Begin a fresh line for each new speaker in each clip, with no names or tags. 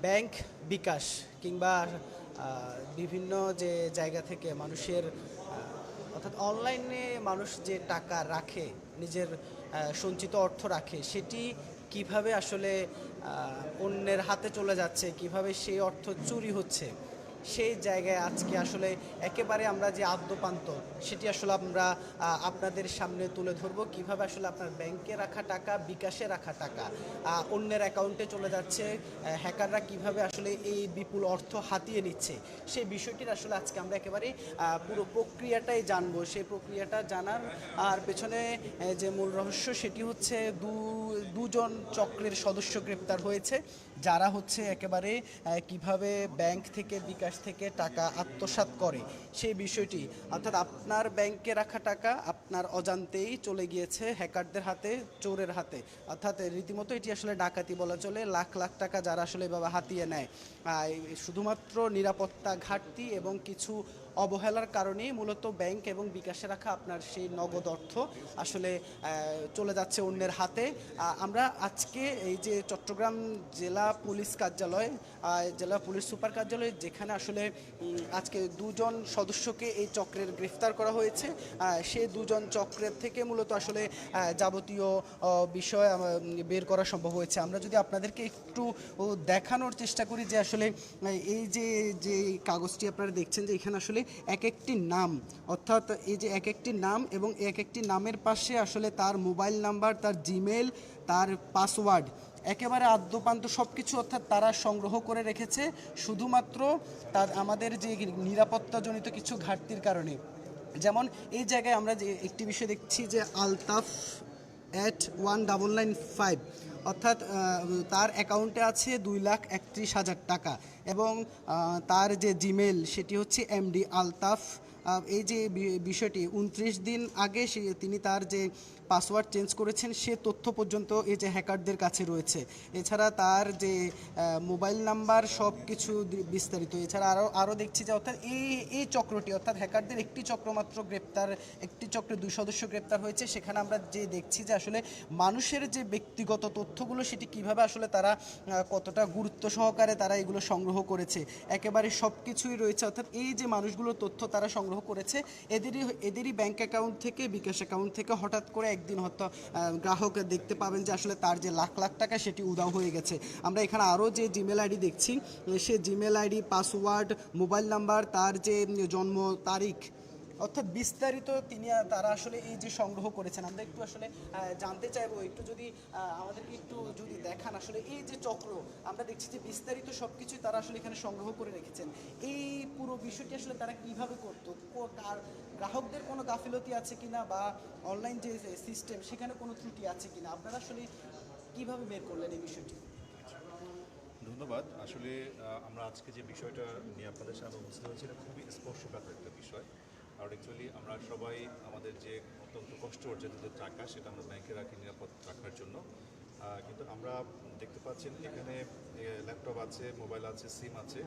Bank বিকাশ কিংবা বিভিন্ন যে জায়গা থেকে মানুষের অর্থাৎ অনলাইনে মানুষ যে টাকা রাখে নিজের সঞ্চিত অর্থ রাখে সেটি কিভাবে আসলে অন্যের হাতে চলে যাচ্ছে, কিভাবে সেই অর্থ চুরি হচ্ছে, সেই জায়গায় আজকে আসলে একেবারে আমরা যে আদ্যোপান্ত সেটি আসলে আমরা আপনাদের সামনে তুলে ধরবো। কিভাবে আসলে আপনার ব্যাংকে রাখা টাকা, বিকাশে রাখা টাকা অন্যের অ্যাকাউন্টে চলে যাচ্ছে, হ্যাকাররা কিভাবে আসলে এই বিপুল অর্থ হাতিয়ে নিচ্ছে, সেই বিষয়টির আসলে আজকে আমরা একেবারে পুরো প্রক্রিয়াটাই জানবো। সেই প্রক্রিয়াটা জানার আর পেছনে যে মূল রহস্য সেটি হচ্ছে দুজন চক্রের সদস্য গ্রেপ্তার হয়েছে, যারা হচ্ছে একেবারে কিভাবে ব্যাংক থেকে বিকাশ থেকে টাকা আত্মসাৎ করে সেই বিষয়টি। অর্থাৎ আপনার ব্যাংকে রাখা টাকা আপনার অজান্তেই চলে গিয়েছে হ্যাকারদের হাতে, চোরের হাতে। অর্থাৎ রীতিমতো এটি আসলে ডাকাতি বলা চলে। লাখ লাখ টাকা যারা আসলে এভাবে হাতিয়ে নেয়, শুধুমাত্র নিরাপত্তা ঘাটতি এবং কিছু অবহেলার কারণেই মূলত ব্যাংক এবং বিকাশে রাখা আপনার সেই নগদ অর্থ আসলে চলে যাচ্ছে অন্যের হাতে। আমরা আজকে এই যে চট্টগ্রাম জেলা পুলিশ কার্যালয়, জেলা পুলিশ সুপার কার্যালয়, যেখানে আসলে আজকে দুজন সদস্যকে এই চক্রের গ্রেফতার করা হয়েছে, সে দুজন চক্রের থেকে মূলত আসলে যাবতীয় বিষয় বের করা সম্ভব হয়েছে। আমরা যদি আপনাদেরকে একটু দেখানোর চেষ্টা করি যে আসলে এই যে যে কাগজটি আপনারা দেখছেন যে এখানে আসলে এক একটি নাম, অর্থাৎ এই যে এক একটি নাম এবং এক একটি নামের পাশে আসলে তার মোবাইল নাম্বার, তার জিমেল, তার পাসওয়ার্ড, একেবারে আদ্যোপান্ত সব কিছু অর্থাৎ তারা সংগ্রহ করে রেখেছে শুধুমাত্র তার আমাদের যে নিরাপত্তাজনিত কিছু ঘাটতির কারণে। যেমন এই জায়গায় আমরা যে একটি বিষয় দেখছি যে আলতাফ @1995, অর্থাৎ তার অ্যাকাউন্টে আছে 2,31,000 টাকা এবং তার যে জিমেল সেটি হচ্ছে এমডি আলতাফ। এই যে বিষয়টি 29 দিন আগে তিনি তার যে পাসওয়ার্ড চেঞ্জ করেছেন সে তথ্য পর্যন্ত এই যে হ্যাকারদের কাছে রয়েছে। এছাড়া তার যে মোবাইল নাম্বার সব কিছু বিস্তারিত। এছাড়া আরও দেখছি যে অর্থাৎ এই চক্রটি, অর্থাৎ হ্যাকারদের একটি চক্র মাত্র গ্রেপ্তার, একটি চক্রের 2 সদস্য গ্রেপ্তার হয়েছে। সেখানে আমরা যে দেখছি যে আসলে মানুষের যে ব্যক্তিগত তথ্যগুলো সেটি কিভাবে আসলে তারা কতটা গুরুত্ব সহকারে তারা এগুলো সংগ্রহ করেছে, একেবারে সব কিছুই রয়েছে। অর্থাৎ এই যে মানুষগুলোর তথ্য তারা সংগ্রহ করেছে, এদেরই ব্যাংক অ্যাকাউন্ট থেকে, বিকাশ অ্যাকাউন্ট থেকে হঠাৎ করে একদিন হয়তো গ্রাহক দেখতে পাবেন যে আসলে তার যে লাখ লাখ টাকা সেটি উধাও হয়ে গেছে। আমরা এখানে আরও যে জিমেল আইডি দেখছি, সে Gmail ID, password, mobile number, তার যে জন্ম তারিখ, অর্থাৎ বিস্তারিত তারা আসলে এই যে সংগ্রহ করেছেন। আমরা একটু আসলে জানতে চাইবো, একটু যদি আমাদেরকে একটু যদি দেখান আসলে এই যে চক্র, আমরা দেখছি যে বিস্তারিত সব কিছুই তারা আসলে এখানে সংগ্রহ করে রেখেছেন। এই পুরো বিষয়টি আসলে তারা কিভাবে করতো, আর গ্রাহকদের কোনো গাফিলতি আছে কিনা বা অনলাইন যে সিস্টেম সেখানে কোনো ত্রুটি আছে কিনা, আপনারা আসলে কিভাবে বের করলেন এই বিষয়টি?
ধন্যবাদ। আসলে আমরা আজকে যে বিষয়টা নিয়ে আপনাদের সামনে উপস্থিত হয়েছি এটা খুবই স্পর্শকাতর একটা বিষয়। আর অ্যাকচুয়ালি আমরা সবাই আমাদের যে অত্যন্ত কষ্ট অর্জিত যে টাকা সেটা আমরা ব্যাংকে রাখি নিরাপদ রাখার জন্য, কিন্তু আমরা দেখতে পাচ্ছেন এখানে ল্যাপটপ আছে, মোবাইল আছে, সিম আছে,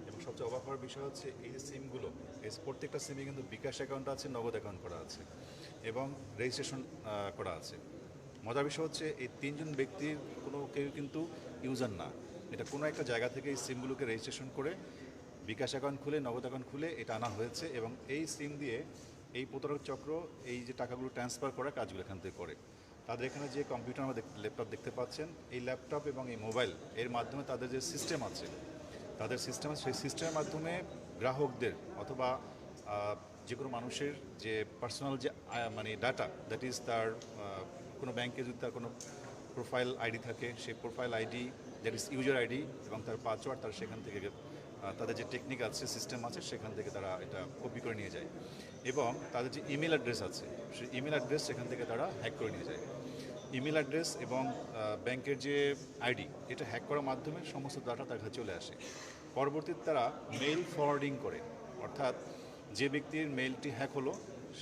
এবং সবচেয়ে অবাক হওয়ার বিষয় হচ্ছে এই যে সিমগুলো, এই প্রত্যেকটা সিমে কিন্তু বিকাশ অ্যাকাউন্ট আছে, নগদ অ্যাকাউন্ট করা আছে এবং রেজিস্ট্রেশন করা আছে। মজার বিষয় হচ্ছে এই 3 জন ব্যক্তির কেউ কিন্তু ইউজার না। এটা কোনো একটা জায়গা থেকে এই সিমগুলোকে রেজিস্ট্রেশন করে বিকাশ অ্যাকাউন্ট খুলে, নগদ অ্যাকাউন্ট খুলে এটা আনা হয়েছে এবং এই সিম দিয়ে এই প্রতারক চক্র এই যে টাকাগুলো ট্রান্সফার করার কাজগুলো এখান থেকে করে। তাদের এখানে যে কম্পিউটার আমরা ল্যাপটপ দেখতে পাচ্ছেন, এই ল্যাপটপ এবং এই মোবাইল এর মাধ্যমে তাদের যে সিস্টেম আছে, সেই সিস্টেমের মাধ্যমে গ্রাহকদের অথবা যে কোনো মানুষের যে পার্সোনাল যে মানে ডাটা, দ্যাট ইজ তার কোনো ব্যাংকে যদি তার কোনো প্রোফাইল আইডি থাকে, সেই profile ID, that is user ID, এবং তার পাসওয়ার্ড, তার সেখান থেকে তাদের যে টেকনিক আছে, সিস্টেম আছে, সেখান থেকে তারা এটা কপি করে নিয়ে যায় এবং তাদের যে ইমেল অ্যাড্রেস আছে সেই ইমেল অ্যাড্রেস সেখান থেকে তারা হ্যাক করে নিয়ে যায়। ইমেল অ্যাড্রেস এবং ব্যাংকের যে আইডি, এটা হ্যাক করার মাধ্যমে সমস্ত ডাটা তার কাছে চলে আসে। পরবর্তীতে তারা মেইল ফরওয়ার্ডিং করে, অর্থাৎ যে ব্যক্তির মেইলটি হ্যাক হলো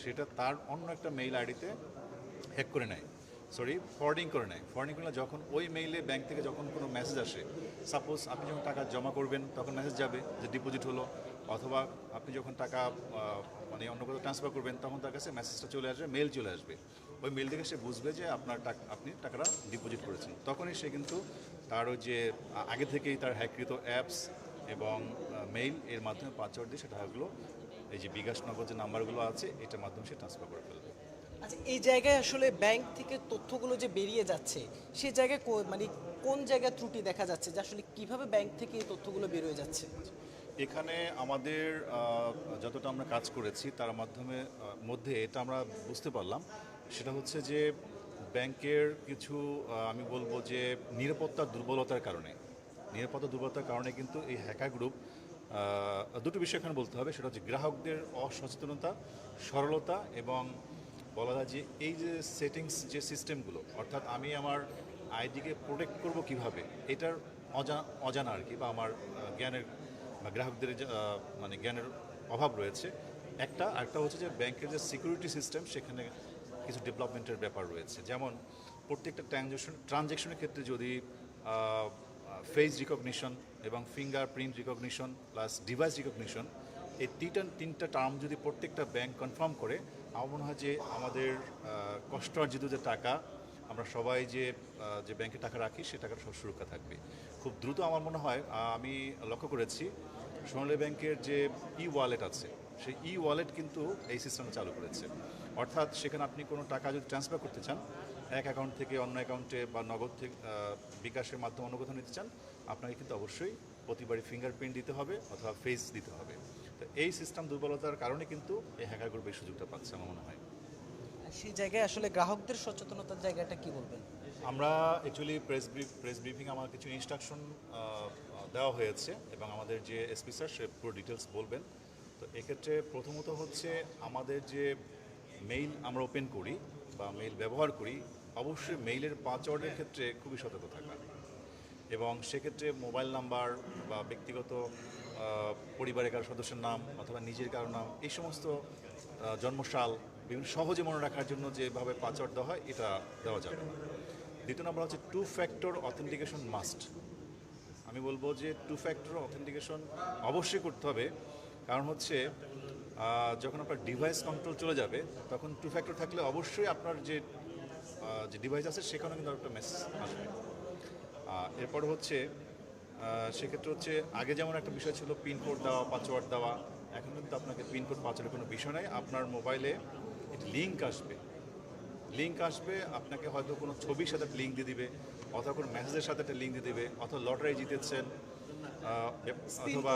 সেটা তার অন্য একটা মেইল আইডিতে হ্যাক করে নেয়, ফরওয়ার্ডিং করে নেয়। ফরওয়ার্ডিং করলে যখন ওই মেইলে ব্যাংক থেকে যখন কোনো মেসেজ আসে, সাপোজ আপনি যখন টাকা জমা করবেন তখন মেসেজ যাবে যে ডিপোজিট হলো, অথবা আপনি যখন টাকা মানে অন্য কোথাও ট্রান্সফার করবেন তখন তার কাছে মেসেজটা চলে আসবে, মেইল চলে আসবে। ওই মেইল থেকে সে বুঝবে যে আপনি টাকাটা ডিপোজিট করেছেন। তখনই সে কিন্তু তার ওই যে আগে থেকেই তার হ্যাককৃত অ্যাপস এবং মেইল এর মাধ্যমে পাসওয়ার্ড দিয়ে সে টাকাগুলো এই যে বিকাশ নগদ যে নাম্বারগুলো আছে এটার মাধ্যমে সে ট্রান্সফার করে ফেলবে।
আচ্ছা, এই জায়গায় আসলে ব্যাংক থেকে তথ্যগুলো যে বেরিয়ে যাচ্ছে সেই জায়গায় মানে কোন জায়গায় ত্রুটি দেখা যাচ্ছে, যে আসলে কিভাবে ব্যাংক থেকে এই তথ্যগুলো বেরিয়ে যাচ্ছে?
এখানে আমাদের যতটা আমরা কাজ করেছি তার মধ্যে এটা আমরা বুঝতে পারলাম, সেটা হচ্ছে যে ব্যাংকের কিছু আমি বলবো যে নিরাপত্তার দুর্বলতার কারণে কিন্তু এই হ্যাকার গ্রুপ দুটো বিষয় এখানে বলতে হবে। সেটা হচ্ছে গ্রাহকদের অসচেতনতা, সরলতা এবং বলা যায় যে এই যে সেটিংস যে সিস্টেমগুলো, অর্থাৎ আমি আমার আইডিকে প্রোটেক্ট করব কিভাবে, এটার অজানা আর কি, বা আমার জ্ঞানের বা গ্রাহকদের মানে জ্ঞানের অভাব রয়েছে একটা হচ্ছে যে ব্যাংকের যে সিকিউরিটি সিস্টেম সেখানে কিছু ডেভেলপমেন্টের ব্যাপার রয়েছে। যেমন প্রত্যেকটা ট্রানজ্যাকশনের ক্ষেত্রে যদি ফেস রিকগনিশন এবং fingerprint recognition plus device recognition, এই তিনটা টার্ম যদি প্রত্যেকটা ব্যাংক কনফার্ম করে, আমার মনে হয় যে আমাদের কষ্টার্জিত যে টাকা আমরা সবাই যে ব্যাংকে টাকা রাখি সে টাকাটা সব সুরক্ষা থাকবে। খুব দ্রুত আমার মনে হয় আমি লক্ষ্য করেছি সোনালী ব্যাংকের যে ওয়ালেট আছে সেই ওয়ালেট কিন্তু এই সিস্টেমটা চালু করেছে। অর্থাৎ সেখানে আপনি কোনো টাকা যদি ট্রান্সফার করতে চান এক অ্যাকাউন্ট থেকে অন্য অ্যাকাউন্টে বা নগদ থেকে বিকাশের মাধ্যমে অন্য কোথাও নিতে চান, আপনাকে কিন্তু অবশ্যই প্রতিবারই ফিঙ্গারপ্রিন্ট দিতে হবে অথবা ফেস দিতে হবে। তো এই সিস্টেম দুর্বলতার কারণে কিন্তু এই হ্যাকার গ্রুপ এই সুযোগটা পাচ্ছে আমার মনে হয়।
সেই জায়গায় আসলে গ্রাহকদের সচেতনতার জায়গাটা কি বলবেন?
আমরা অ্যাকচুয়ালি প্রেস ব্রিফিং আমার কিছু ইনস্ট্রাকশন দেওয়া হয়েছে এবং আমাদের যে এসপি স্যার সে পুরো ডিটেলস বলবেন। তো এক্ষেত্রে প্রথমত হচ্ছে আমাদের যে মেইল আমরা ওপেন করি বা মেইল ব্যবহার করি, অবশ্যই মেইলের পাসওয়ার্ডের ক্ষেত্রে খুবই সতর্ক থাকা এবং সেক্ষেত্রে মোবাইল নাম্বার বা ব্যক্তিগত পরিবারের কারো সদস্যের নাম অথবা নিজের কারো নাম, এই সমস্ত জন্মসাল বিভিন্ন সহজে মনে রাখার জন্য যেভাবে পাসওয়ার্ড দেওয়া হয় এটা দেওয়া যাবে না। দ্বিতীয় নম্বর হচ্ছে 2 ফ্যাক্টর অথেন্টিকেশন মাস্ট। আমি বলবো যে 2 ফ্যাক্টর অথেন্টিকেশন অবশ্যই করতে হবে, কারণ হচ্ছে যখন আপনার ডিভাইস কন্ট্রোল চলে যাবে তখন 2 ফ্যাক্টর থাকলে অবশ্যই আপনার যে ডিভাইস আছে সেখানেও কিন্তু একটা মেসেজ আসবে। এরপর হচ্ছে সেক্ষেত্রে হচ্ছে আগে যেমন একটা বিষয় ছিল পিনকোড দেওয়া, পাসওয়ার্ড দেওয়া, এখন কিন্তু আপনাকে পিনকোড পাসওয়ার্ডের কোনো বিষয় নাই। আপনার মোবাইলে লিঙ্ক আসবে, আপনাকে হয়তো কোনো ছবির সাথে একটা লিঙ্ক দিয়ে দিবে অথবা কোনো মেসেজের সাথে একটা লিঙ্ক দিয়ে দিবে অথবা লটারি জিতেছেন অথবা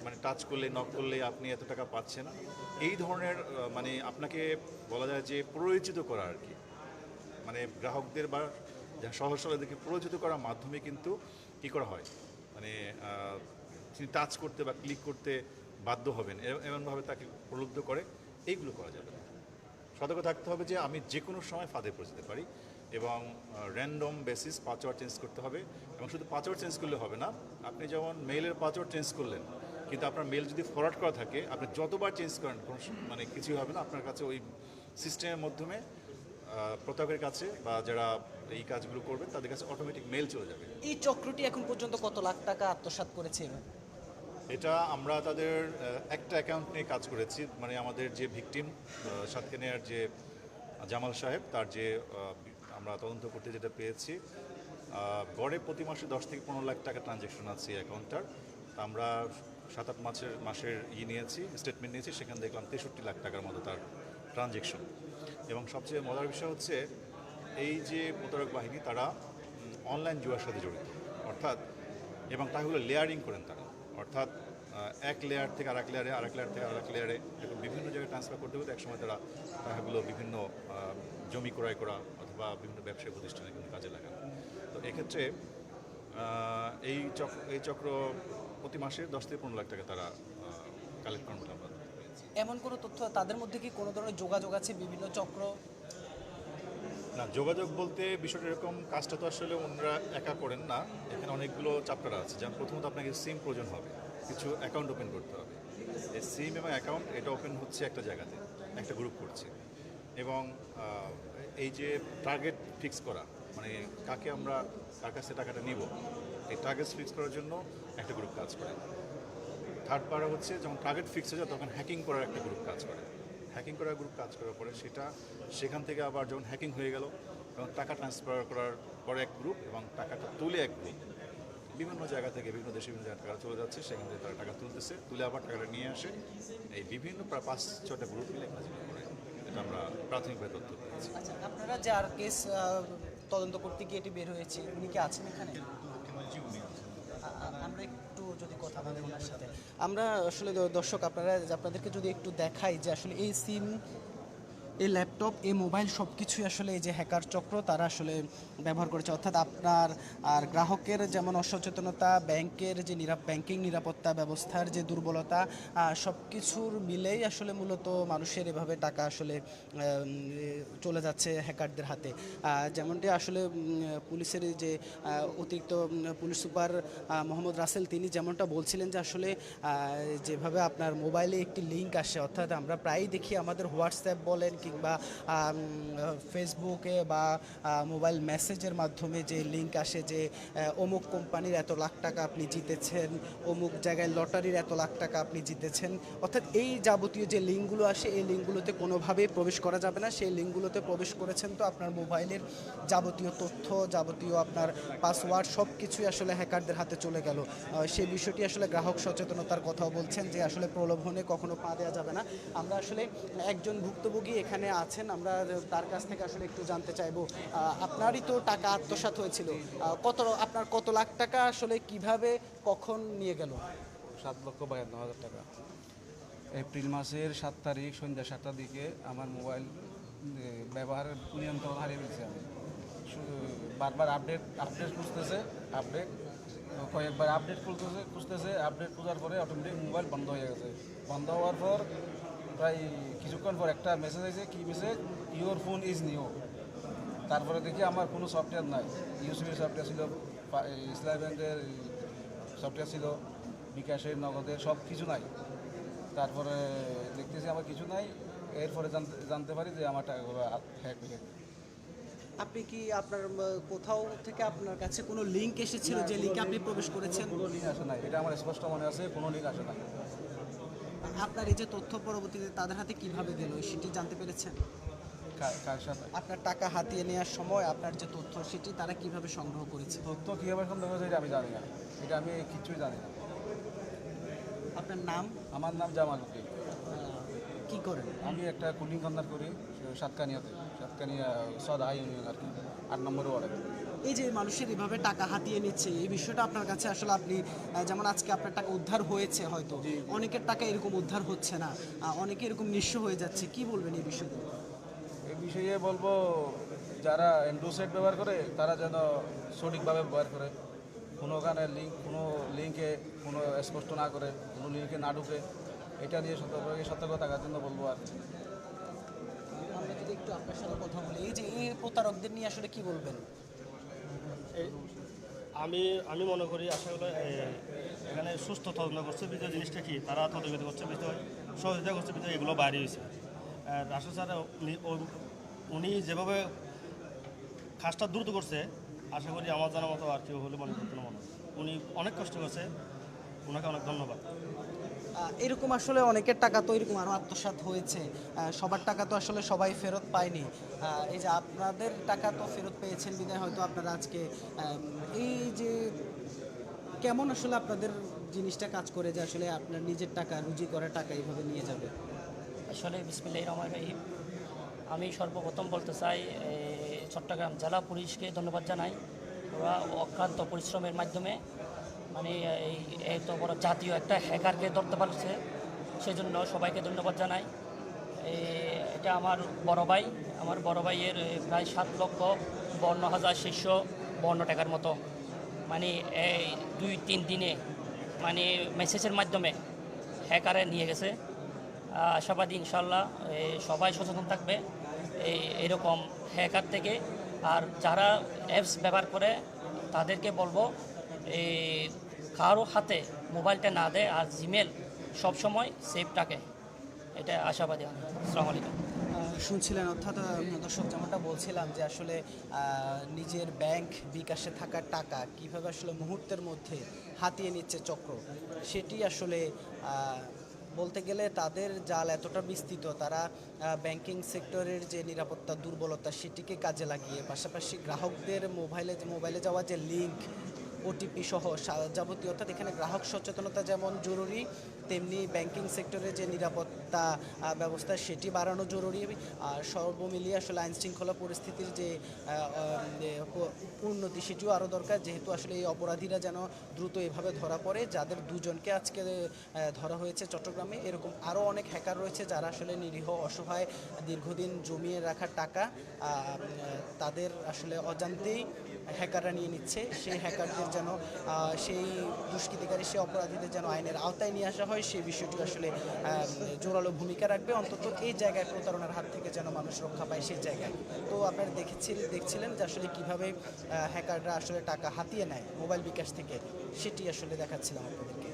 মানে টাচ করলে নক করলে আপনি এত টাকা পাচ্ছেন, এই ধরনের মানে আপনাকে বলা যায় যে প্ররোচিত করা আর কি, মানে গ্রাহকদের বা সহসরদেরকে প্ররোচিত করার মাধ্যমে কিন্তু কী করা হয়, মানে তিনি টাচ করতে বা ক্লিক করতে বাধ্য হবেন এমনভাবে তাকে প্রলুব্ধ করে, এইগুলো করা যাবে না। সতর্ক থাকতে হবে যে আমি যে কোনো সময় ফাঁদে পড়ে যেতে পারি এবং র্যান্ডম বেসিস পাসওয়ার্ড চেঞ্জ করতে হবে। এবং শুধু পাসওয়ার্ড চেঞ্জ করলে হবে না, আপনি যেমন মেইলের পাসওয়ার্ড চেঞ্জ করলেন কিন্তু আপনার মেইল যদি ফরওয়ার্ড করা থাকে আপনি যতবার চেঞ্জ করেন কোনো মানে কিছুই হবে না, আপনার কাছে ওই সিস্টেমের মাধ্যমে প্রত্যেকের কাছে বা যারা এই কাজগুলো করবেন তাদের কাছে অটোমেটিক মেইল চলে যাবে।
এই চক্রটি এখন পর্যন্ত কত লাখ টাকা আত্মসাৎ করেছে?
এটা আমরা তাদের একটা অ্যাকাউন্ট নিয়ে কাজ করেছি, মানে আমাদের যে ভিকটিম সাতকানিয়ার যে জামাল সাহেব তার যে আমরা তদন্ত করতে যেটা পেয়েছি, গড়ে প্রতি মাসে 10 থেকে 15 লাখ টাকা ট্রানজ্যাকশন আছে এই অ্যাকাউন্টটার। আমরা 7-8 মাসের নিয়েছি, স্টেটমেন্ট নিয়েছি, সেখানে দেখলাম 63 লাখ টাকার মতো তার ট্রানজ্যাকশন। এবং সবচেয়ে মজার বিষয় হচ্ছে এই যে প্রতারক বাহিনী তারা অনলাইন জুয়ার সাথে জড়িত, অর্থাৎ এবং টাকাগুলো লেয়ারিং করেন তারা, অর্থাৎ এক লেয়ার থেকে আরেক লেয়ারে, আরেক লেয়ার থেকে আরেক লেয়ারে এবং বিভিন্ন জায়গায় ট্রান্সফার করতে করতে একসময় তারা টাকাগুলো বিভিন্ন জমি ক্রয় করা অথবা বিভিন্ন ব্যবসায়িক প্রতিষ্ঠানে কিন্তু কাজে লাগান। তো এক্ষেত্রে এই চক্র প্রতি মাসে 10 থেকে 15 লাখ টাকা তারা কালেক্ট করেন বলে আমরা পেয়েছি।
এমন কোনো তথ্য তাদের মধ্যে কি কোনো ধরনের যোগাযোগ আছে বিভিন্ন চক্র?
না, যোগাযোগ বলতে বিষয়টা এরকম, কাজটা তো আসলে ওনারা একা করেন না, এখানে অনেকগুলো চ্যাপ্টার আছে। যেমন প্রথমত আপনাকে সিম প্রয়োজন হবে, কিছু অ্যাকাউন্ট ওপেন করতে হবে। এই সিম এবং অ্যাকাউন্ট এটা ওপেন হচ্ছে একটা জায়গাতে, একটা গ্রুপ করছে এবং এই যে টার্গেট ফিক্স করা, মানে কাকে আমরা কার কাছে টাকাটা নিব, এই টার্গেট ফিক্স করার জন্য একটা গ্রুপ কাজ করে। থার্ড পারা হচ্ছে যখন টার্গেট ফিক্স হয়ে যায় তখন হ্যাকিং করার একটা গ্রুপ কাজ করে। হ্যাকিং করার গ্রুপ কাজ করার পরে সেখান থেকে আবার যখন হ্যাকিং হয়ে গেল এবং টাকা ট্রান্সফার করার পরে এক গ্রুপ এবং টাকাটা তুলে এক গ্রুপ বিভিন্ন জায়গা থেকে বিভিন্ন দেশে বিভিন্ন জায়গায় টাকা চলে যাচ্ছে, সেখান থেকে তারা টাকা তুলতেছে, তুলে আবার টাকাটা নিয়ে আসে। এই বিভিন্ন প্রায় 5-6টা গ্রুপ মিলে কাজ করে, এটা আমরা প্রাথমিকভাবে তথ্য পেয়েছি।
আচ্ছা, আপনারা যে আর কেস তদন্ত করতে গিয়ে এটি বের হয়েছে, উনি কি আছেন এখানে? আমরা একটু যদি কথা বলি ওনার সাথে। আমরা আসলে দর্শক আপনাদেরকে যদি একটু দেখাই যে আসলে এই সিম, এই ল্যাপটপ, এই মোবাইল সব কিছুই আসলে এই যে হ্যাকার চক্র তারা আসলে ব্যবহার করেছে। অর্থাৎ আপনার আর গ্রাহকের যেমন অসচেতনতা, ব্যাংকের যে ব্যাংকিং নিরাপত্তা ব্যবস্থার যে দুর্বলতা, সব কিছুর মিলেই আসলে মূলত মানুষের এভাবে টাকা আসলে চলে যাচ্ছে হ্যাকারদের হাতে। যেমনটি আসলে পুলিশের যে অতিরিক্ত পুলিশ সুপার মোহাম্মদ রাসেল তিনি যেমনটা বলছিলেন যে আসলে যেভাবে আপনার মোবাইলে একটি লিঙ্ক আসে, অর্থাৎ আমরা প্রায়ই দেখি আমাদের হোয়াটসঅ্যাপ বলেন কিংবা ফেসবুকে বা মোবাইল মেসেজের মাধ্যমে যে লিঙ্ক আসে যে অমুক কোম্পানির এত লাখ টাকা আপনি জিতেছেন, অমুক জায়গায় লটারির এত লাখ টাকা আপনি জিতেছেন। অর্থাৎ এই যাবতীয় যে লিঙ্কগুলো আসে এই লিঙ্কগুলোতে কোনোভাবেই প্রবেশ করা যাবে না। সেই লিঙ্কগুলোতে প্রবেশ করেছেন তো আপনার মোবাইলের যাবতীয় তথ্য, যাবতীয় আপনার পাসওয়ার্ড সব কিছুই আসলে হ্যাকারদের হাতে চলে গেল। সেই বিষয়টি আসলে গ্রাহক সচেতনতার কথাও বলছেন যে আসলে প্রলোভনে কখনো পা দেওয়া যাবে না। আমরা আসলে একজন ভুক্তভোগী এখানে আছেন, আমরা তার কাছ থেকে আসলে একটু জানতে চাইবো, আপনারই তো টাকা আত্মসাৎ হয়েছিল, আপনার কত লাখ টাকা আসলে কিভাবে কখন নিয়ে গেল?
7,52,000 টাকা। এপ্রিল মাসের 7 তারিখ সন্ধ্যা 7টার দিকে আমার মোবাইল ব্যবহারের নিয়ন্ত্রণ হারিয়ে ফেলছি আমি। বারবার আপডেট খুঁজতেছে, কয়েকবার আপডেট খুঁজতেছে, আপডেট খোঁজার পরে অটোমেটিক মোবাইল বন্ধ হয়ে গেছে। বন্ধ হওয়ার পর প্রায় কিছুক্ষণ পর একটা মেসেজ আছে, কি message, your phone is new. তারপরে দেখি আমার কোনো সফটওয়্যার নাই, ইউসিবির সফটওয়্যার ছিল, ইসলামী ব্যাংকের সফটওয়্যার ছিল, বিকাশের, নগদের সব কিছু নাই। তারপরে দেখতেছি আমার কিছু নাই, এরপরে জানতে পারি যে আমার টাকাগুলো হ্যাক হয়ে গেছে।
আপনি কি আপনার কোথাও থেকে আপনার কাছে কোনো লিঙ্ক এসেছিল যে লিঙ্কে আপনি প্রবেশ করেছেন?
কোনো লিঙ্ক আসে নাই, এটা আমার স্পষ্ট মনে আছে, কোনো লিঙ্ক আসে নাই।
আপনার এই যে তথ্য পরবর্তীতে তাদের হাতে কিভাবে গেল সেটি জানতে পেরেছেন?
কার সাথে?
আপনার টাকা হাতিয়ে নেওয়ার সময় আপনার যে তথ্য সেটি তারা কিভাবে সংগ্রহ করেছে?
তথ্য কীভাবে সন্দেহ করেছে এটা আমি জানি না, এটা আমি কিচ্ছুই জানি না।
আপনার নাম?
আমার নাম জামাল উদ্দিন।
কি করেন?
আমি একটা কুলিং কর্নার করি সাতকানিয়াতে, সাতকানিয়া সদা ইউনিয়ন আর কি, 8 নম্বর ওয়ার্ডে।
এই যে মানুষের এভাবে টাকা হাতিয়ে নিচ্ছে, এই বিষয়টা আপনার কাছে আসলে আপনি যেমন আজকে আপনার টাকা উদ্ধার হয়েছে, হয়তো অনেকের টাকা এরকম উদ্ধার হচ্ছে না, অনেকে এরকম নিঃস্ব হয়ে যাচ্ছে, কি বলবেন এই বিষয়ে?
এই বিষয়ে বলবো, যারা অ্যান্ড্রয়েড ব্যবহার করে তারা যেন সঠিকভাবে ব্যবহার করে, কোনো লিঙ্কে কোনো স্পষ্ট না করে, কোনো লিঙ্কে না ঢুকে, এটা নিয়ে সতর্ক থাকার জন্য বলবো। আর
আমরা যদি একটু আপনার সাথে কথা বলি, এই যে এই প্রতারকদের নিয়ে আসলে কি বলবেন?
আমি মনে করি আশা করি এখানে সুস্থ তদন্ত করছে বিদ্যুৎ জিনিসটা কি, তারা তদন্ত করছে বিদ্যুৎ সহযোগিতা করছে বিদ্যুৎ এগুলো বাইরে হয়েছে। রাষ্ট্র স্যার উনি যেভাবে কাজটা দ্রুত করছে, আশা করি আমার জানার মতো আর কেউ হলে মনে করতে না, মনে উনি অনেক কষ্ট করছে, ওনাকে অনেক ধন্যবাদ।
এরকম আসলে অনেকের টাকা তো এরকম আরও আত্মসাৎ হয়েছে, সবার টাকা তো আসলে সবাই ফেরত পায়নি। এই যে আপনাদের টাকা তো ফেরত পেয়েছেন বিধায় হয়তো আপনারা আজকে এই যে কেমন আসলে আপনাদের জিনিসটা কাজ করে যে আসলে আপনার নিজের টাকা, রুজি করা টাকা এইভাবে নিয়ে যাবে?
আসলে বিসমিল্লাহির রহমানির রহিম, আমি সর্বপ্রথম বলতে চাই চট্টগ্রাম জেলা পুলিশকে ধন্যবাদ জানাই। ওরা অক্লান্ত পরিশ্রমের মাধ্যমে মানে এই এত বড় জাতীয় একটা হ্যাকারকে ধরতে পারছে, সেজন্য সবাইকে ধন্যবাদ জানাই। এটা আমার বড় ভাইয়ের প্রায় 7,52,652 টাকার মতো, মানে এই 2-3 দিনে মানে মেসেজের মাধ্যমে হ্যাকারে নিয়ে গেছে। আশাবাদী ইনশাল্লাহ সবাই সচেতন থাকবে এরকম হ্যাকার থেকে। আর যারা অ্যাপস ব্যবহার করে তাদেরকে বলবো কারো হাতে মোবাইলটা না দেয়, আর জিমেল সবসময় সেফ থাকে, এটা আশাবাদী আমি। আসসালামু আলাইকুম।
শুনছিলেন, অর্থাৎ দর্শক যেমনটা বলছিলাম যে আসলে নিজের ব্যাংক বিকাশে থাকা টাকা কিভাবে আসলে মুহূর্তের মধ্যে হাতিয়ে নিচ্ছে চক্র, সেটি আসলে বলতে গেলে তাদের জাল এতটা বিস্তৃত, তারা ব্যাংকিং সেক্টরের যে নিরাপত্তা দুর্বলতা সেটিকে কাজে লাগিয়ে পাশাপাশি গ্রাহকদের মোবাইলে যাওয়া যে লিঙ্ক, ওটিপি সহ যাবতীয়, অর্থাৎ এখানে গ্রাহক সচেতনতা যেমন জরুরি, তেমনি ব্যাংকিং সেক্টরে যে নিরাপত্তা ব্যবস্থা সেটি বাড়ানো জরুরি। আর সর্বমিলিয়ে আসলে আইন শৃঙ্খলা পরিস্থিতির যে উন্নতি সেটিও আরও দরকার, যেহেতু আসলে এই অপরাধীরা যেন দ্রুত এভাবে ধরা পড়ে। যাদের দুজনকে আজকে ধরা হয়েছে চট্টগ্রামে, এরকম আরও অনেক হ্যাকার রয়েছে যারা আসলে নিরীহ অসহায় দীর্ঘদিন জমিয়ে রাখা টাকা তাদের আসলে অজান্তেই হ্যাকাররা নিয়ে নিচ্ছে। সেই হ্যাকারদের যেন সেই দুষ্কৃতিকারী, সেই অপরাধীদের যেন আইনের আওতায় নিয়ে আসা হয়, সেই বিষয়টি আসলে জোরালো ভূমিকা রাখবে, অন্তত এই জায়গায় প্রতারণার হাত থেকে যেন মানুষ রক্ষা পায় সেই জায়গায়। তো আপনারা দেখছিলেন যে আসলে কীভাবে হ্যাকাররা আসলে টাকা হাতিয়ে নেয় মোবাইল বিকাশ থেকে, সেটি আসলে দেখাচ্ছিলাম আপনাদেরকে।